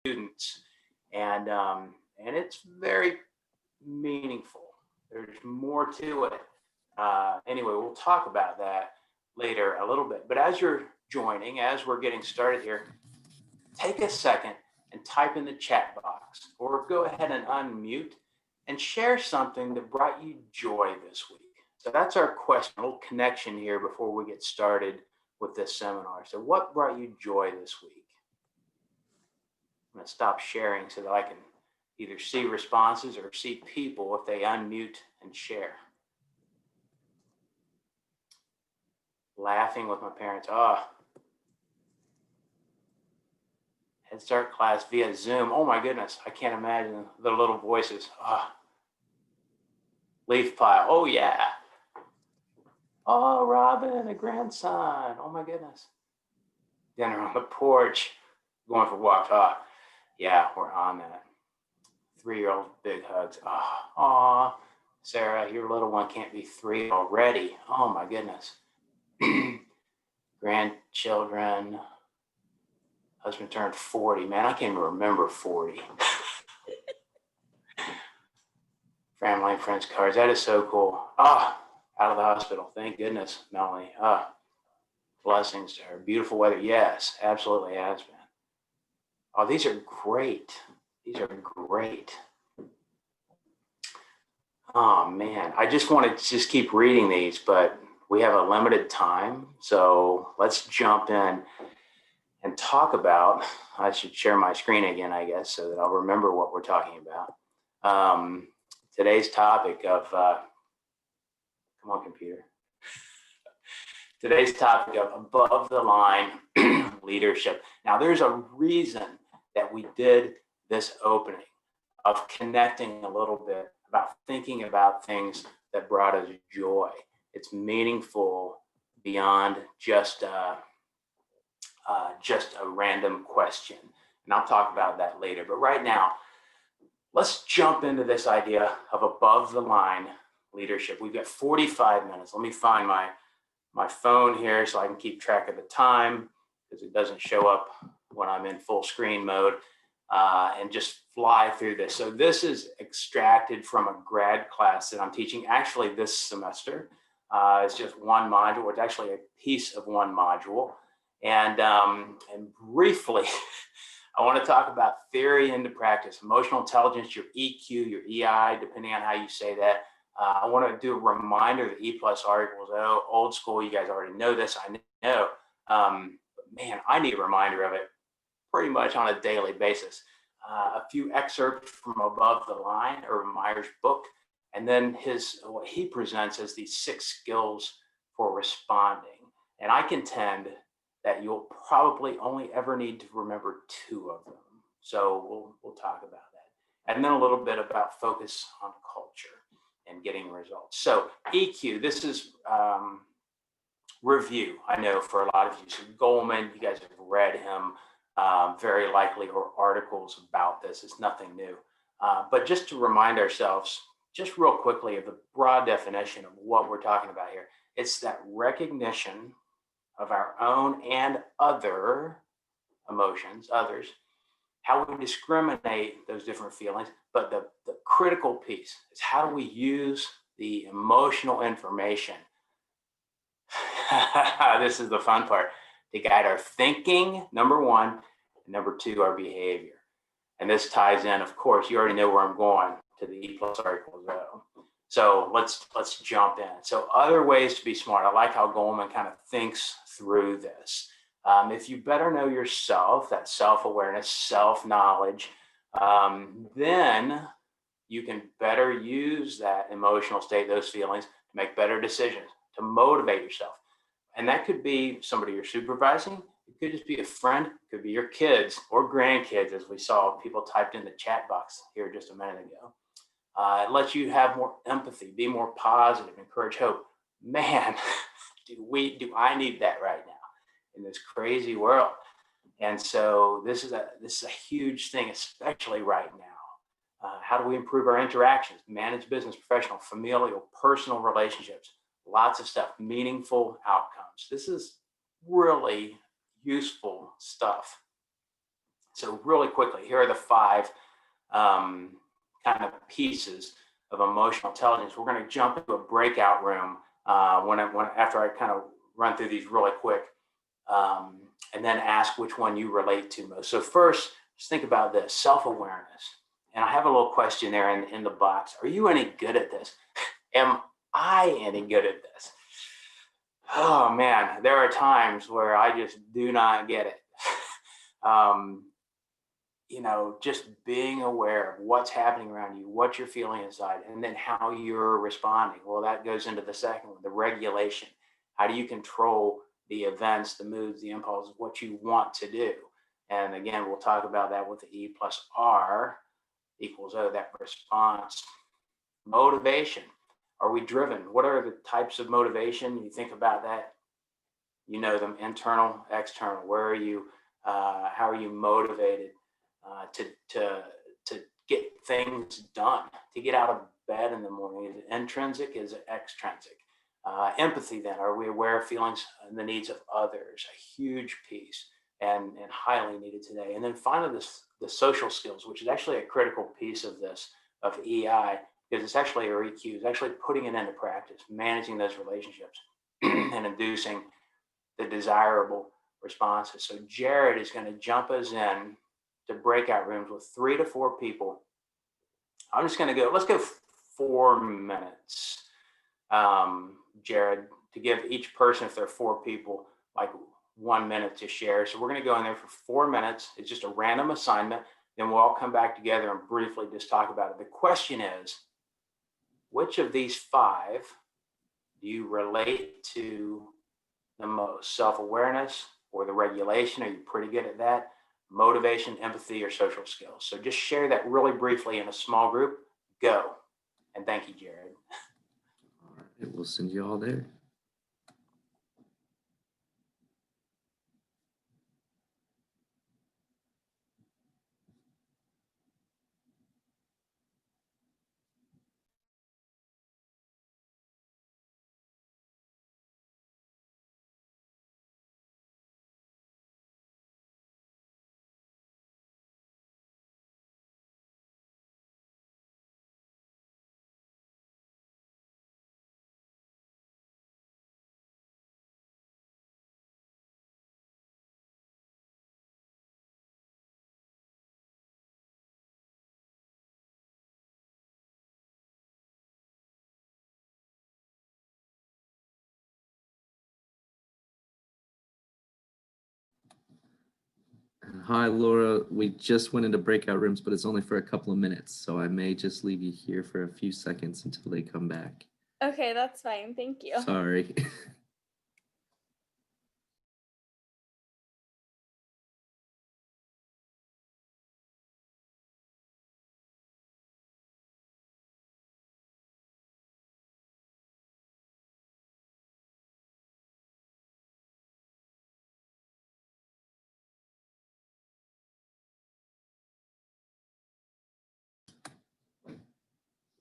students, and it's very meaningful. There's more to it. Anyway, we'll talk about that later a little bit. But as you're joining, as we're getting started here, take a second and type in the chat box, or go ahead and unmute and share something that brought you joy this week. So that's our question, a little connection here before we get started with this seminar. So what brought you joy this week? I'm going to stop sharing so that I can either see responses or see people if they unmute and share. Laughing with my parents. Oh, Head Start class via Zoom. Oh my goodness, I can't imagine the little voices. Oh. Leaf pile. Oh yeah. Oh, Robin, a grandson. Oh my goodness. Dinner on the porch, going for walks. Oh, yeah, we're on that. 3-year-old big hugs. Oh, Sarah, your little one can't be 3 already. Oh my goodness. Grandchildren. Husband turned 40. Man, I can't even remember 40. Family and friends cards. That is so cool. Out of the hospital. Thank goodness, Melanie. Blessings to her. Beautiful weather. Yes, absolutely has been. Oh, these are great. These are great. Oh, man. I just want to just keep reading these, but we have a limited time. So let's jump in and talk about, I should share my screen again, I guess, so that I'll remember what we're talking about. Today's topic of, come on, computer. Today's topic of above the line leadership. Now, there's a reason that we did this opening of connecting a little bit about thinking about things that brought us joy. It's meaningful beyond just a random question. And I'll talk about that later. But right now, let's jump into this idea of above the line leadership. We've got 45 minutes. Let me find my phone here so I can keep track of the time, because it doesn't show up when I'm in full screen mode, and just fly through this. So this is extracted from a grad class that I'm teaching actually this semester. It's just one module. It's actually a piece of one module. And briefly, I want to talk about theory into practice, emotional intelligence, your EQ, your EI, depending on how you say that. I want to do a reminder that E plus R equals O, old school. You guys already know this, I know. Man, I need a reminder of it pretty much on a daily basis. A few excerpts from Above the Line, Urban Meyer's book, and then what he presents as these 6 skills for responding. And I contend that you'll probably only ever need to remember 2 of them. So we'll talk about that. And then a little bit about focus on culture and getting results. So EQ, this is review, I know, for a lot of you. So Goleman, you guys have read him very likely, or articles about this. It's nothing new. But just to remind ourselves, just real quickly, of the broad definition of what we're talking about here, it's that recognition of our own and other emotions, others, how we discriminate those different feelings. But the critical piece is, how do we use the emotional information? This is the fun part, to guide our thinking, number 1, and number 2, our behavior. And this ties in, of course, you already know where I'm going, to the E plus R equals O. So let's jump in. So other ways to be smart. I like how Goleman kind of thinks through this. If you better know yourself, that self-awareness, self-knowledge, then you can better use that emotional state, those feelings, to make better decisions, to motivate yourself. And that could be somebody you're supervising. It could just be a friend. It could be your kids or grandkids, as we saw people typed in the chat box here just a minute ago. It lets you have more empathy, be more positive, encourage hope. Man, do I need that right now in this crazy world? And so this is a huge thing, especially right now. How do we improve our interactions, manage business, professional, familial, personal relationships? Lots of stuff, meaningful outcomes. This is really useful stuff. So really quickly, here are the 5 kind of pieces of emotional intelligence. We're going to jump into a breakout room after I kind of run through these really quick, and then ask which one you relate to most. So first, just think about this, self-awareness. And I have a little question there in the box. Are you any good at this? Am I any good at this? Oh man, there are times where I just do not get it. Just being aware of what's happening around you, what you're feeling inside, and then how you're responding. Well, that goes into the second one, the regulation. How do you control the events, the moods, the impulses, what you want to do? And again, we'll talk about that with the E plus R equals O, that response. Motivation. Are we driven? What are the types of motivation? You think about that, you know them, internal, external. Where are you? How are you motivated to get things done, to get out of bed in the morning? Is it intrinsic? Is it extrinsic? Empathy then, are we aware of feelings and the needs of others? A huge piece and highly needed today. And then finally, the social skills, which is actually a critical piece of this, of EI, because it's actually a EQ, it's actually putting it into practice, managing those relationships and inducing the desirable responses. So Jared is going to jump us in to breakout rooms with 3 to 4 people. I'm just going to go, let's go 4 minutes, Jared, to give each person, if there are 4 people, like 1 minute to share. So we're going to go in there for 4 minutes. It's just a random assignment. Then we'll all come back together and briefly just talk about it. The question is, which of these 5 do you relate to the most? Self-awareness or the regulation? Are you pretty good at that? Motivation, empathy, or social skills? So just share that really briefly in a small group. Go. And thank you, Jared. All right, we'll send you all there. Hi, Laura. We just went into breakout rooms, but it's only for a couple of minutes, so I may just leave you here for a few seconds until they come back. Okay, that's fine. Thank you. Sorry.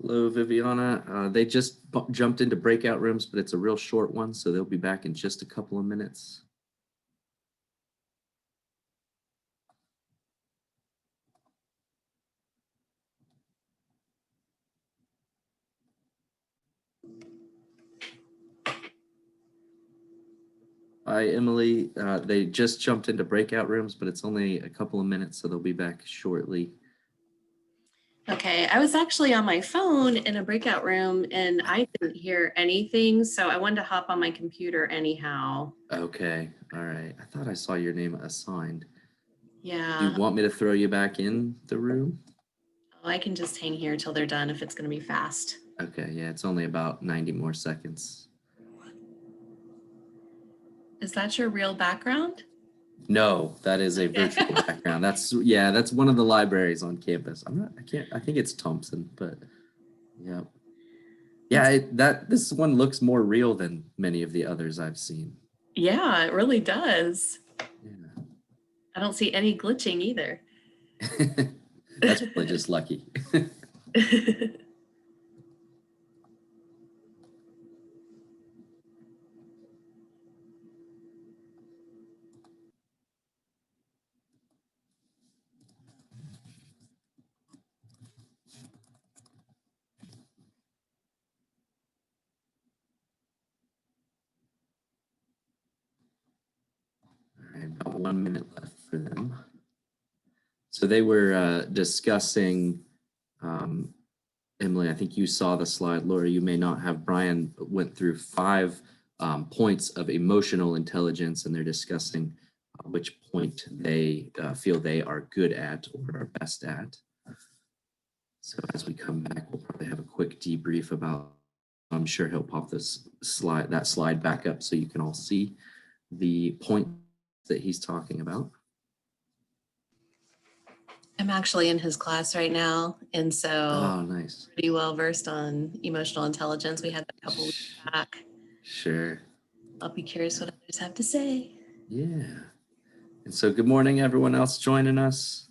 Hello, Viviana. They just jumped into breakout rooms, but it's a real short one, so they'll be back in just a couple of minutes. Hi, Emily. They just jumped into breakout rooms, but it's only a couple of minutes, so they'll be back shortly. Okay, I was actually on my phone in a breakout room and I didn't hear anything, so I wanted to hop on my computer anyhow. Okay, all right. I thought I saw your name assigned. Do Yeah, you want me to throw you back in the room? I can just hang here till they're done if it's going to be fast. Okay, yeah, it's only about 90 more seconds. Is that your real background? No, that is a virtual background. That's one of the libraries on campus. I think it's Thompson, but yeah. Yeah, this one looks more real than many of the others I've seen. Yeah, it really does. Yeah. I don't see any glitching either. That's probably just lucky. about 1 minute left for them. So they were discussing, Emily, I think you saw the slide. Laura, you may not have. Brian went through 5 points of emotional intelligence, and they're discussing which point they feel they are good at or are best at. So as we come back, we'll probably have a quick debrief about, I'm sure he'll pop that slide back up so you can all see the point that he's talking about. I'm actually in his class right now, and so Oh, nice. pretty well versed on emotional intelligence. We had that a couple weeks back. Sure. I'll be curious what others have to say. Yeah. And so good morning, everyone else joining us.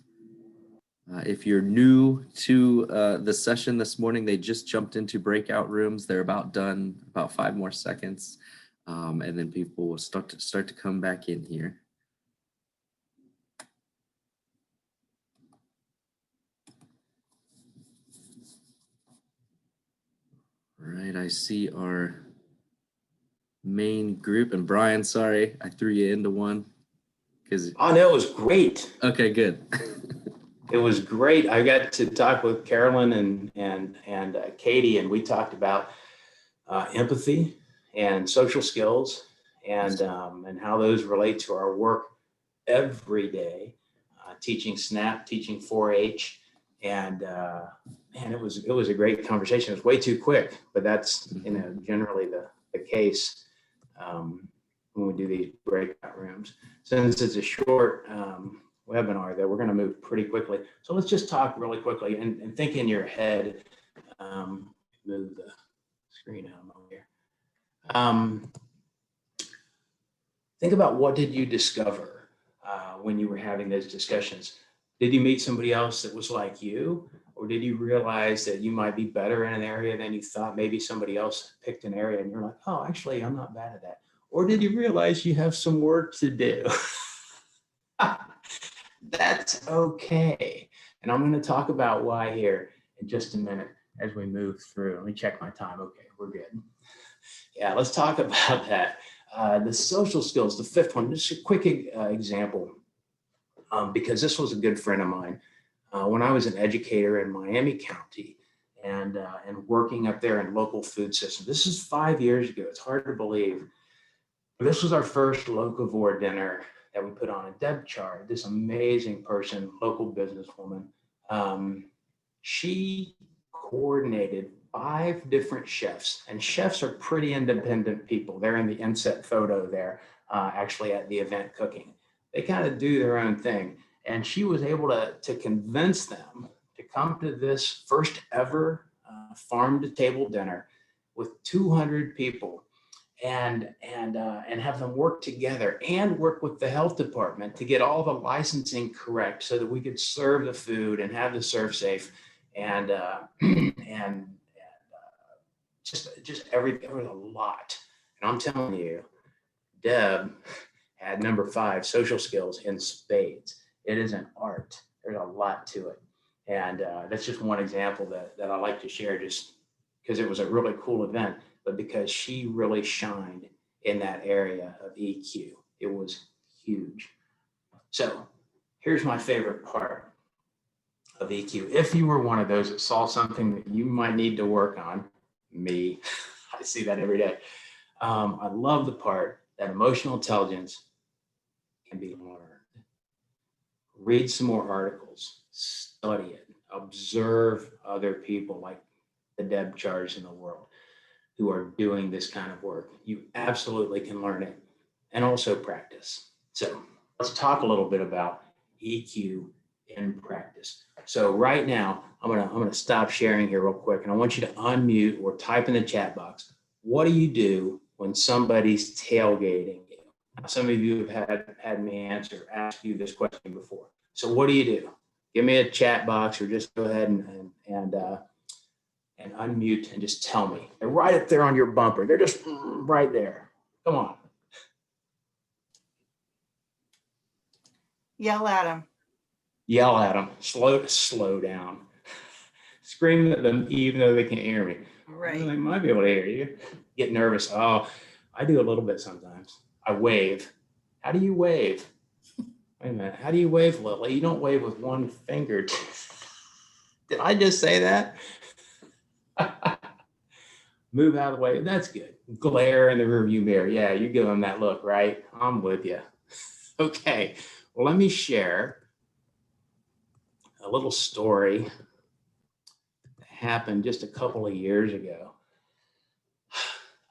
If you're new to the session this morning, they just jumped into breakout rooms. They're about done, about 5 more seconds. And then people will start to come back in here. All right, I see our main group. And Brian, sorry, I threw you into one. Oh, no, it was great. Okay, good. It was great. I got to talk with Carolyn and Katie, and we talked about empathy and social skills and how those relate to our work every day. Teaching SNAP, teaching 4-H, and man, it was a great conversation. It was way too quick, but that's generally the case when we do these breakout rooms. Since it's a short webinar, that we're going to move pretty quickly. So let's just talk really quickly and think in your head. Move the screen out of here. Think about, what did you discover when you were having those discussions? Did you meet somebody else that was like you? Or did you realize that you might be better in an area than you thought? Maybe somebody else picked an area and you're like, oh, actually, I'm not bad at that. Or did you realize you have some work to do? That's okay. And I'm going to talk about why here in just a minute as we move through. Let me check my time. Okay, we're good. Yeah, let's talk about that. The social skills, the 5th one, just a quick example, because this was a good friend of mine. When I was an educator in Miami County and working up there in local food systems. This is 5 years ago. It's hard to believe. This was our first locavore dinner that we put on. And Deb Chard, this amazing person, local businesswoman, she coordinated 5 different chefs, and chefs are pretty independent people. They're in the inset photo there, actually at the event cooking. They kind of do their own thing. And she was able to convince them to come to this first ever farm to table dinner with 200 people and have them work together and work with the health department to get all the licensing correct so that we could serve the food and have the serve safe and just everything. There was a lot. And I'm telling you, Deb had number 5, social skills, in spades. It is an art. There's a lot to it. And that's just one example that I like to share, just because it was a really cool event, but because she really shined in that area of EQ. It was huge. So here's my favorite part of EQ. If you were one of those that saw something that you might need to work on, me, I see that every day. I love the part that emotional intelligence can be learned. Read some more articles, study it, observe other people like the Deb Chards in the world who are doing this kind of work. You absolutely can learn it and also practice. So let's talk a little bit about EQ in practice. So right now, I'm gonna stop sharing here real quick, and I want you to unmute or type in the chat box. What do you do when somebody's tailgating you? Now, some of you have had me ask you this question before. So what do you do? Give me a chat box, or just go ahead and unmute and just tell me. They're right up there on your bumper. They're just right there. Come on. Yell at them. Yell at them. Slow down. Scream at them even though they can't hear me. Right. Well, they might be able to hear you. Get nervous. Oh, I do a little bit sometimes. I wave. How do you wave? Wait a minute. How do you wave, Lily? You don't wave with one finger. Did I just say that? Move out of the way. That's good. Glare in the rearview mirror. Yeah, you give them that look, right? I'm with you. Okay. Well, let me share a little story that happened just a couple of years ago.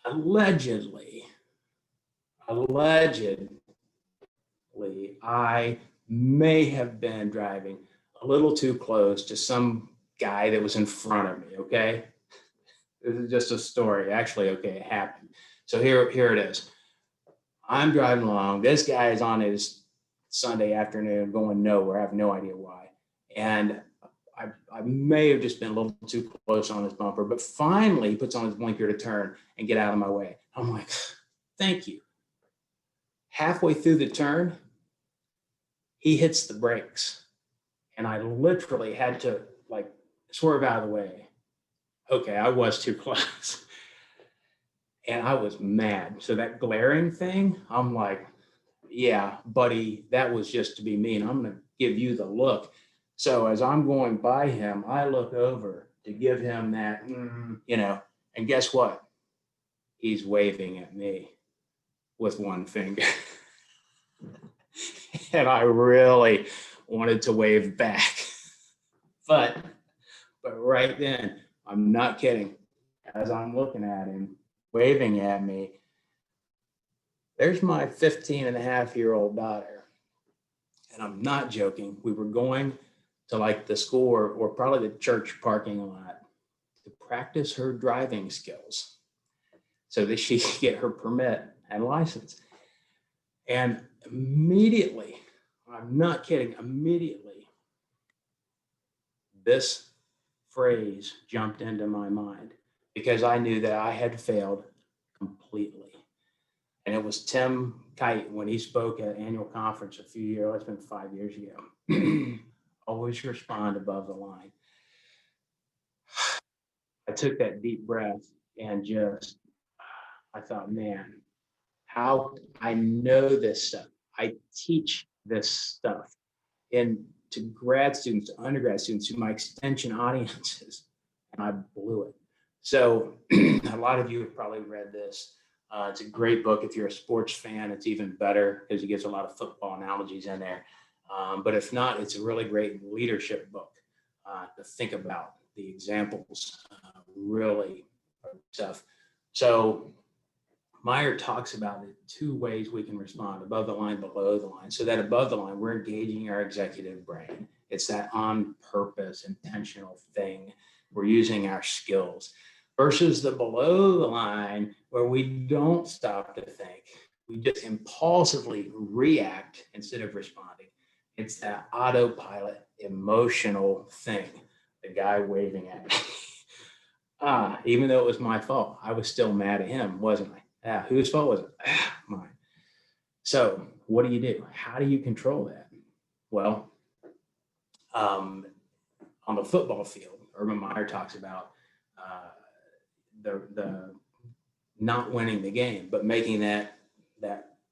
Allegedly, I may have been driving a little too close to some guy that was in front of me, okay? This is just a story. Actually, okay, it happened. So here it is. I'm driving along. This guy is on his Sunday afternoon going nowhere. I have no idea why. And I may have just been a little too close on his bumper, but finally he puts on his blinker to turn and get out of my way. I'm like, thank you. Halfway through the turn, he hits the brakes. And I literally had to like swerve out of the way. Okay, I was too close. And I was mad. So that glaring thing, I'm like, yeah, buddy, that was just to be mean. I'm going to give you the look. So as I'm going by him, I look over to give him that, and guess what? He's waving at me with one finger. And I really wanted to wave back. But right then, I'm not kidding. As I'm looking at him, waving at me, there's my 15-and-a-half-year-old daughter. And I'm not joking. We were going to like the school or probably the church parking lot to practice her driving skills so that she could get her permit and license. And immediately, I'm not kidding, immediately, this phrase jumped into my mind because I knew that I had failed completely. And it was Tim Kite when he spoke at an annual conference a few years, it's been 5 years ago. Always respond above the line. I took that deep breath and I thought, man, how I know this stuff. I teach this stuff to grad students, to undergrad students, to my extension audiences, and I blew it. So a lot of you have probably read this. It's a great book. If you're a sports fan, it's even better because it gives a lot of football analogies in there. But if not, it's a really great leadership book to think about the examples, really stuff. So Meyer talks about the two ways we can respond, above the line, below the line. So that above the line, we're engaging our executive brain. It's that on purpose, intentional thing. We're using our skills. Versus the below the line, where we don't stop to think. We just impulsively react instead of responding. It's that autopilot, emotional thing. The guy waving at me. Even though it was my fault, I was still mad at him, wasn't I? Whose fault was it? Mine. So what do? How do you control that? Well, on the football field, Urban Meyer talks about the not winning the game, but making that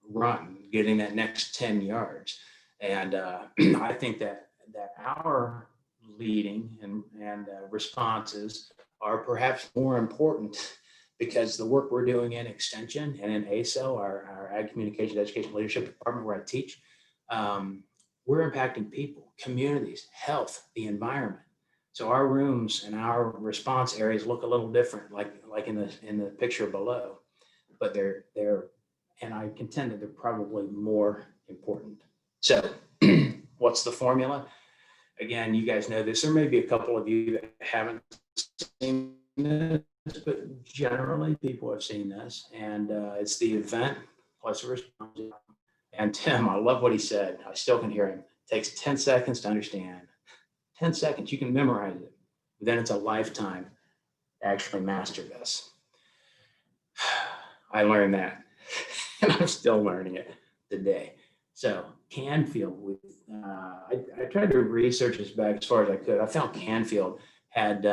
run, getting that next 10 yards. And I think that our leading and responses are perhaps more important because the work we're doing in Extension and in ACEL, our Ag Communication Education Leadership Department where I teach, we're impacting people, communities, health, the environment. So our rooms and our response areas look a little different, like in the picture below, but they're and I contend that they're probably more important. So what's the formula? Again, you guys know this. There may be a couple of you that haven't seen this, but generally people have seen this, and it's the event plus a response. And Tim, I love what he said. I still can hear him. It takes 10 seconds to understand. 10 seconds, you can memorize it. But then it's a lifetime to actually master this. I learned that, and I'm still learning it today. So Canfield, I tried to research this back as far as I could. I found Canfield had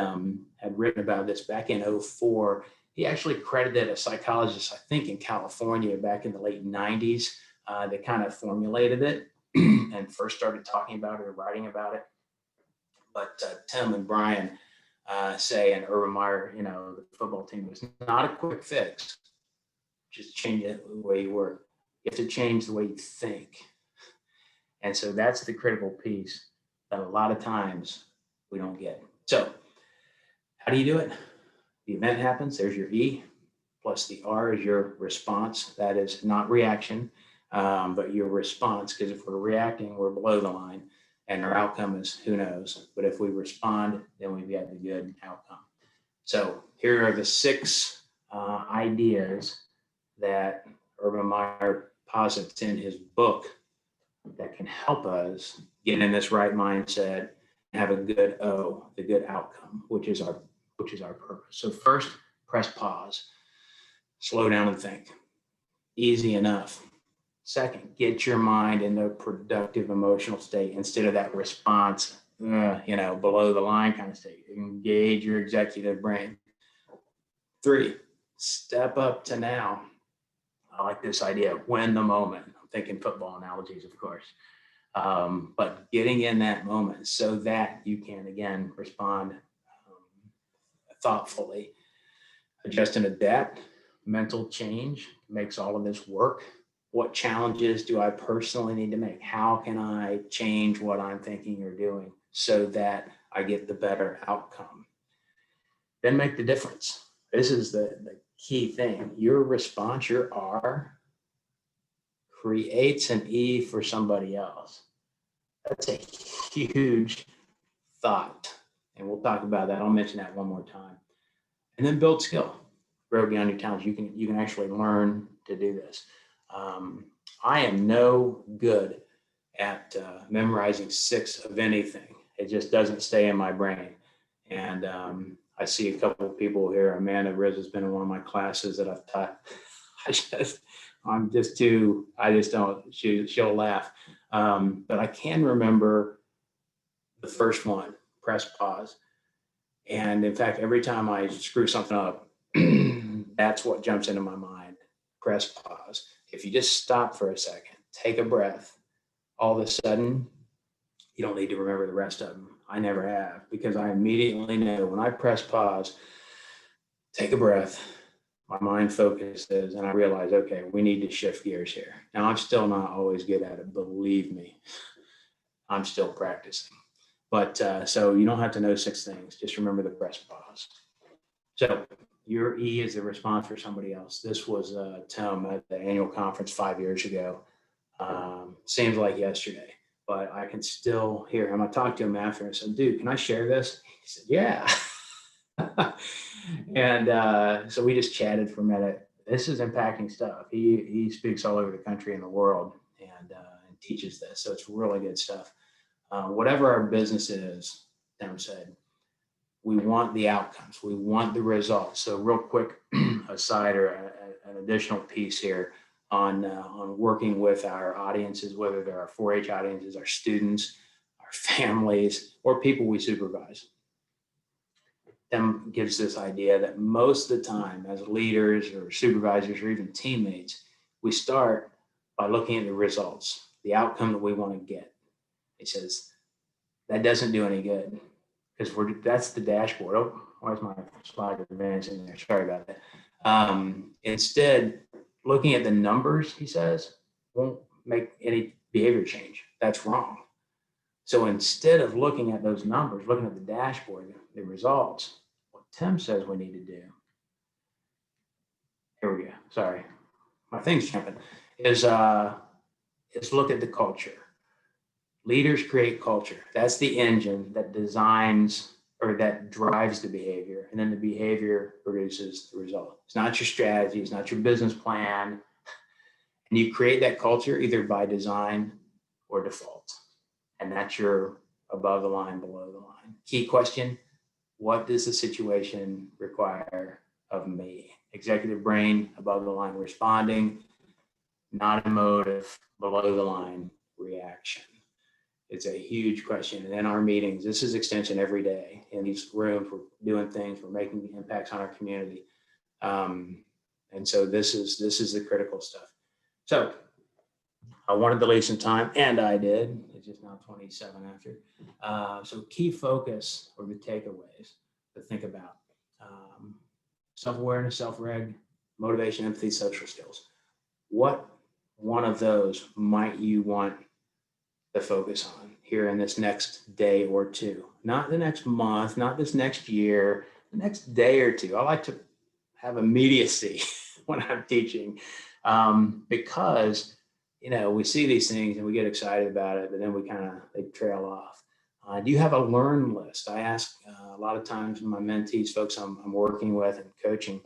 written about this back in 2004. He actually credited a psychologist, I think in California back in the late 90s that kind of formulated it. and first started talking about it or writing about it. But Tim and Brian say, and Urban Meyer, the football team, was not a quick fix. Just change it the way you work. You have to change the way you think. And so that's the critical piece that a lot of times we don't get. So how do you do it? The event happens, there's your E, plus the R is your response. That is not reaction, but your response, because if we're reacting, we're below the line, and our outcome is who knows. But if we respond, then we've got the good outcome. So here are the 6 ideas that Urban Meyer posits in his book that can help us get in this right mindset and have a good O, the good outcome, which is our purpose. So first, press pause, slow down and think. Easy enough. Second, get your mind in a productive emotional state instead of that response, below the line kind of state. Engage your executive brain. 3, step up to now. I like this idea, win the moment. I'm thinking football analogies, of course. But getting in that moment so that you can, again, respond thoughtfully. Adjust and adapt. Mental change makes all of this work. What challenges do I personally need to make? How can I change what I'm thinking or doing so that I get the better outcome? Then make the difference. This is the key thing. Your response, your R, creates an E for somebody else. That's a huge thought. And we'll talk about that. I'll mention that one more time. And then build skill. Grow beyond your talents. You can actually learn to do this. I am no good at memorizing 6 of anything. It just doesn't stay in my brain. And I see a couple of people here. Amanda Riz has been in one of my classes that I've taught. She'll laugh. But I can remember the first one, press pause. And in fact, every time I screw something up, that's what jumps into my mind. Press pause. If you just stop for a second, take a breath, all of a sudden, you don't need to remember the rest of them. I never have, because I immediately know when I press pause, take a breath, my mind focuses, and I realize, okay, we need to shift gears here. Now, I'm still not always good at it. Believe me, I'm still practicing. But so you don't have to know 6 things. Just remember the press pause. So your E is the response for somebody else. This was Tim at the annual conference 5 years ago. Seems like yesterday, but I can still hear him. I talked to him after and said, dude, can I share this? He said, yeah. And so we just chatted for a minute. This is impacting stuff. He speaks all over the country and the world and teaches this. So it's really good stuff. Whatever our business is, Tim said, we want the outcomes. We want the results. So real quick aside or an additional piece here on working with our audiences, whether they're our 4-H audiences, our students, our families, or people we supervise. Tim gives this idea that most of the time as leaders or supervisors or even teammates, we start by looking at the results, the outcome that we want to get. He says, that doesn't do any good because that's the dashboard. Oh, where's my slide advancing there? Sorry about that. Instead, looking at the numbers, he says, won't make any behavior change. That's wrong. So instead of looking at those numbers, looking at the dashboard, the results, what Tim says we need to do, here we go, sorry, my thing's jumping, is look at the culture. Leaders create culture. That's the engine that designs or that drives the behavior, and then the behavior produces the result. It's not your strategy, it's not your business plan, and you create that culture either by design or default. And that's your above the line, below the line. Key question, what does the situation require of me? Executive brain, above the line responding, not emotive, below the line reaction. It's a huge question. And in our meetings, this is extension every day. In these rooms, we're doing things, we're making impacts on our community. And so this is the critical stuff. So I wanted to leave some time, and I did. It's just now 27 after. So key focus or the takeaways to think about. Self-awareness, self-reg, motivation, empathy, social skills. What one of those might you want to focus on here in this next day or two? Not the next month, not this next year, the next day or two. I like to have immediacy when I'm teaching because, you know, we see these things and we get excited about it, but then they trail off. Do you have a learn list? I ask a lot of times my mentees, folks I'm working with and coaching,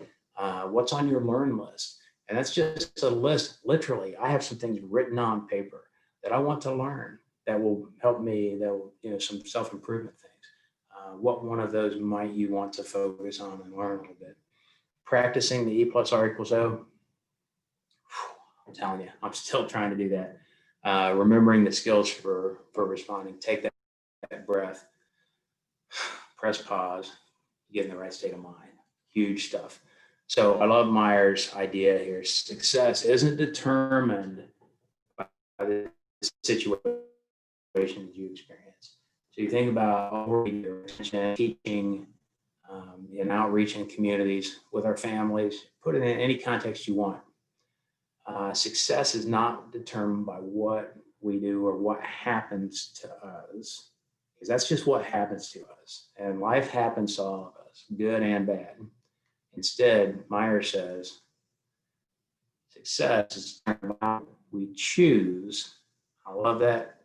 what's on your learn list? And that's just a list. Literally, I have some things written on paper that I want to learn that will help me, that will, you know, some self-improvement things. What one of those might you want to focus on and learn a little bit? Practicing the E+R=O. I'm telling you, I'm still trying to do that. Remembering the skills for responding. Take that breath, press pause, get in the right state of mind. Huge stuff. So I love Meyer's idea here. Success isn't determined by the situations you experience. So you think about teaching in outreach in communities with our families, put it in any context you want. Success is not determined by what we do or what happens to us, because that's just what happens to us. And life happens to all of us, good and bad. Instead, Meyer says, success is about we choose. I love that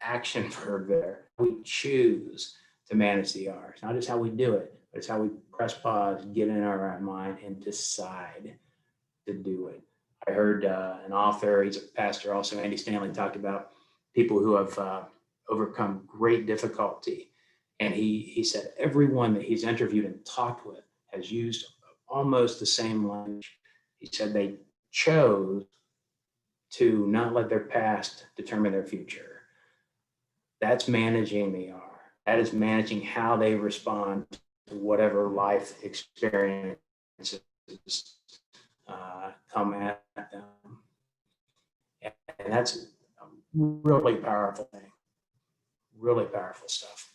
action verb there. We choose to manage the R's. Not just how we do it, but it's how we press pause, get in our right mind, and decide to do it. I heard an author, he's a pastor also, Andy Stanley, talked about people who have overcome great difficulty. And he said everyone that he's interviewed and talked with has used almost the same language. He said they chose to not let their past determine their future. That's managing the R. That is managing how they respond to whatever life experiences come at them. And that's a really powerful thing, really powerful stuff.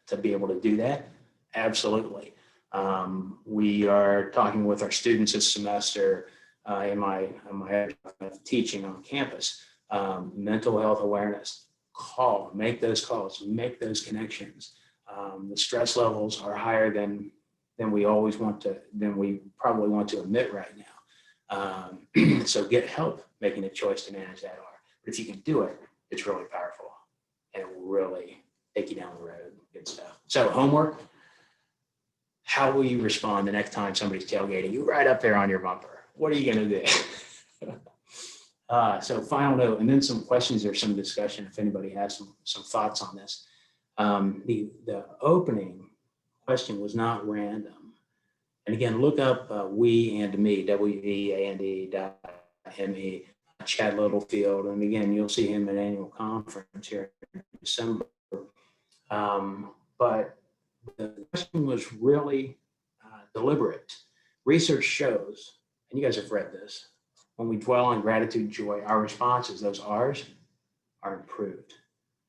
To be able to do that, absolutely. We are talking with our students this semester in my teaching on campus, mental health awareness. Make those calls, make those connections. The stress levels are higher than we probably want to admit right now. So get help making a choice to manage that R. But if you can do it, it's really powerful and it will really take you down the road. Good stuff. So homework. How will you respond the next time somebody's tailgating you right up there on your bumper? What are you going to do? So final note, and then some questions or some discussion if anybody has some thoughts on this. The opening question was not random. And again, look up We and Me, WEAND.ME, Chad Littlefield. And again, you'll see him at annual conference here in December. But the question was really deliberate. Research shows, and you guys have read this, when we dwell on gratitude, joy, our responses, those R's, are improved.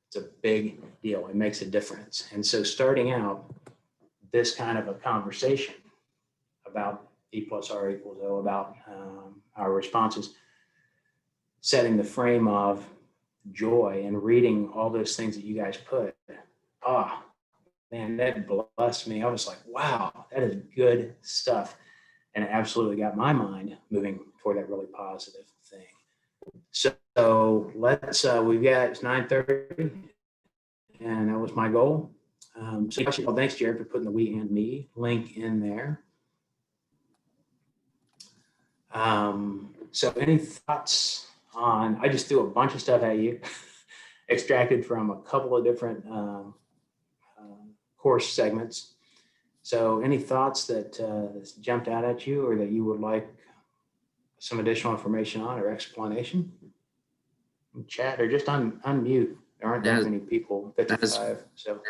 It's a big deal. It makes a difference. And so starting out this kind of a conversation about E+R=O, about our responses, setting the frame of joy and reading all those things that you guys put, man, that blessed me. I was like, wow, that is good stuff. And it absolutely got my mind moving toward that really positive thing. So let's, it's 9:30 and that was my goal. Thanks, Jared, for putting the We and Me link in there. So any thoughts on, I just threw a bunch of stuff at you, extracted from a couple of different course segments. So any thoughts that jumped out at you or that you would like some additional information on or explanation? Chat or just unmute. There aren't that many people, 55. So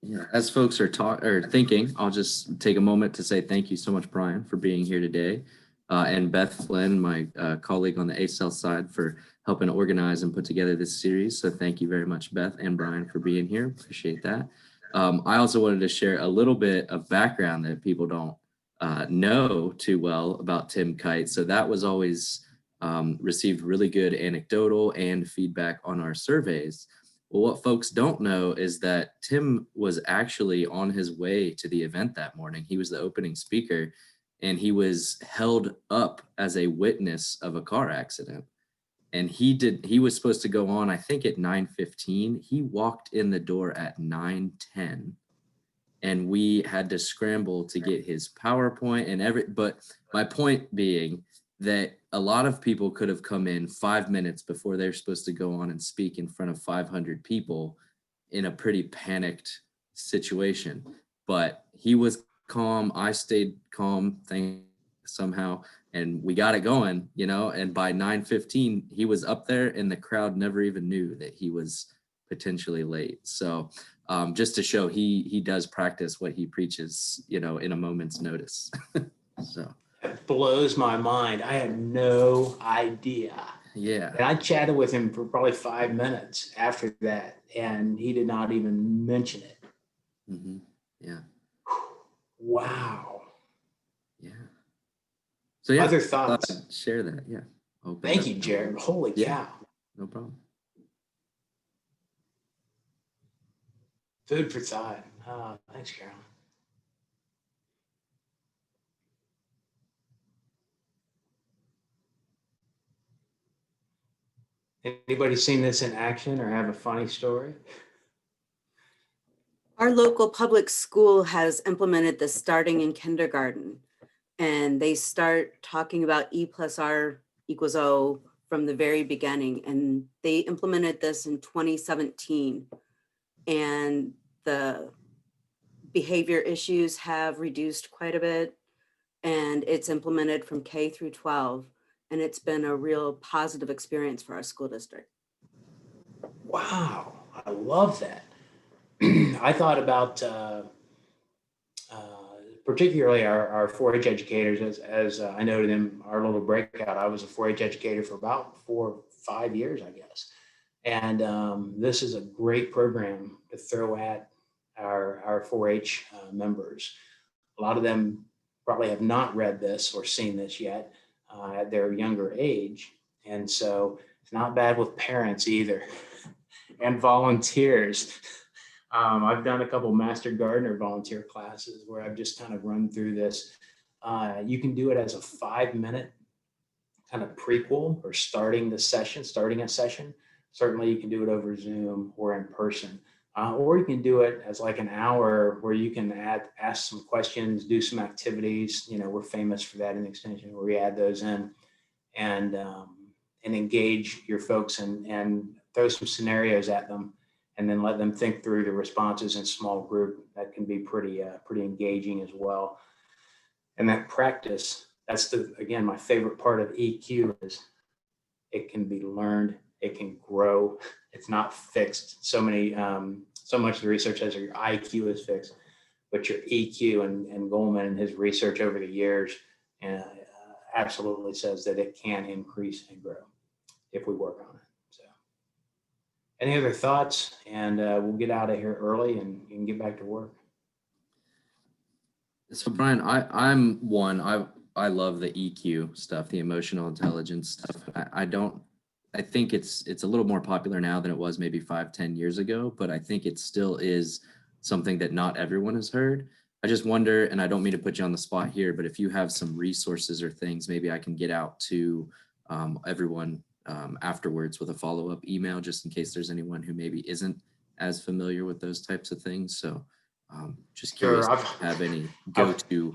yeah, as folks are thinking, I'll just take a moment to say thank you so much, Brian, for being here today. and Beth Flynn, my colleague on the ACEL side, for helping organize and put together this series. So thank you very much, Beth and Brian, for being here. Appreciate that. I also wanted to share a little bit of background that people don't know too well about Tim Kite. So that was always received really good anecdotal and feedback on our surveys. Well, what folks don't know is that Tim was actually on his way to the event that morning. He was the opening speaker, and he was held up as a witness of a car accident. And he was supposed to go on, I think, at 9:15. He walked in the door at 9:10, and we had to scramble to get his PowerPoint and but my point being that a lot of people could have come in 5 minutes before they're supposed to go on and speak in front of 500 people in a pretty panicked situation. But he was calm. I stayed calm, somehow, and we got it going, and by 9:15, he was up there and the crowd never even knew that he was potentially late. So just to show he does practice what he preaches, in a moment's notice. So It blows my mind. I had no idea. yeah. And I chatted with him for probably 5 minutes after that, and he did not even mention it. Mm-hmm. Yeah. Wow. Yeah. So yeah. Other thoughts? Share that. Yeah. Thank you, Jared. Holy cow. No problem. Food for thought. Thanks, Carolyn. Anybody seen this in action or have a funny story? Our local public school has implemented this starting in kindergarten, and they start talking about E+R=O from the very beginning. And they implemented this in 2017, and the behavior issues have reduced quite a bit, and it's implemented from K through 12. And it's been a real positive experience for our school district. Wow, I love that. I thought about particularly our 4-H educators, as I noted in our little breakout. I was a 4-H educator for about 4 or 5 years, I guess. And this is a great program to throw at our 4-H members. A lot of them probably have not read this or seen this yet at their younger age. And so it's not bad with parents either and volunteers. I've done a couple Master Gardener volunteer classes where I've just kind of run through this. You can do it as a 5-minute kind of prequel or starting a session. Certainly you can do it over Zoom or in person. Or you can do it as like an hour where you can ask some questions, do some activities. We're famous for that in the extension, where we add those in and engage your folks and throw some scenarios at them, and then let them think through the responses in small group. That can be pretty engaging as well. And that practice, that's again, my favorite part of EQ is it can be learned, it can grow. It's not fixed. So much of the research says your IQ is fixed, but your EQ and Goldman and his research over the years absolutely says that it can increase and grow if we work on it. So any other thoughts? And we'll get out of here early and you can get back to work. So Brian, I love the EQ stuff, the emotional intelligence stuff. I think it's a little more popular now than it was maybe 5-10 years ago, but I think it still is something that not everyone has heard. I just wonder, and I don't mean to put you on the spot here, but if you have some resources or things, maybe I can get out to everyone afterwards with a follow-up email, just in case there's anyone who maybe isn't as familiar with those types of things. So just curious if you have any go-to.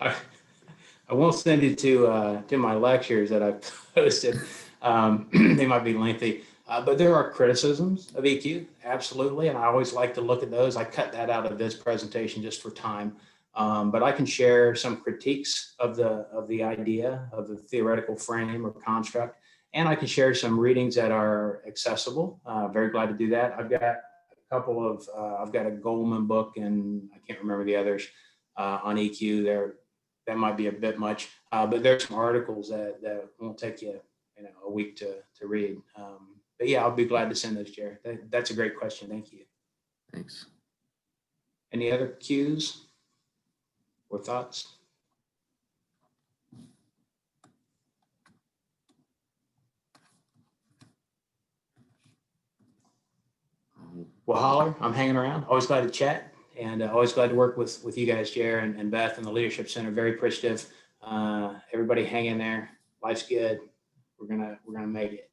I won't send it to my lectures that I've posted. They might be lengthy, but there are criticisms of EQ, absolutely, and I always like to look at those. I cut that out of this presentation just for time, but I can share some critiques of the idea of the theoretical frame or construct, and I can share some readings that are accessible. Very glad to do that. I've got I've got a Goldman book, and I can't remember the others on EQ. that might be a bit much, but there's some articles that won't take you, a week to read. But yeah, I'll be glad to send those, Jared. That's a great question. Thank you. Thanks. Any other cues or thoughts? Well, holler, I'm hanging around. Always glad to chat, and always glad to work with you guys, Jared and Beth and the Leadership Center. Very appreciative. Everybody hang in there. Life's good. We're gonna make it.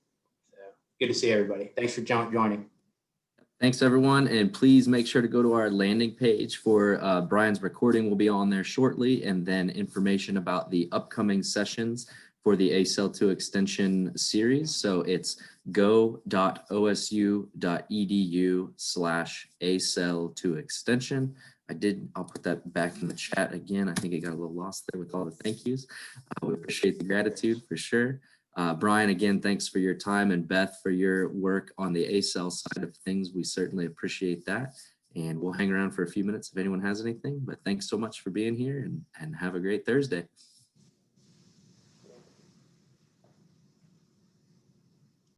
So good to see everybody. Thanks for joining. Thanks, everyone. And please make sure to go to our landing page for Brian's recording will be on there shortly, and then information about the upcoming sessions for the ACEL 2 extension series. So it's go.osu.edu/ACEL2 extension. I'll put that back in the chat again. I think it got a little lost there with all the thank yous. We appreciate the gratitude for sure. Brian, again, thanks for your time, and Beth for your work on the ACEL side of things. We certainly appreciate that. And we'll hang around for a few minutes if anyone has anything, but thanks so much for being here, and have a great Thursday.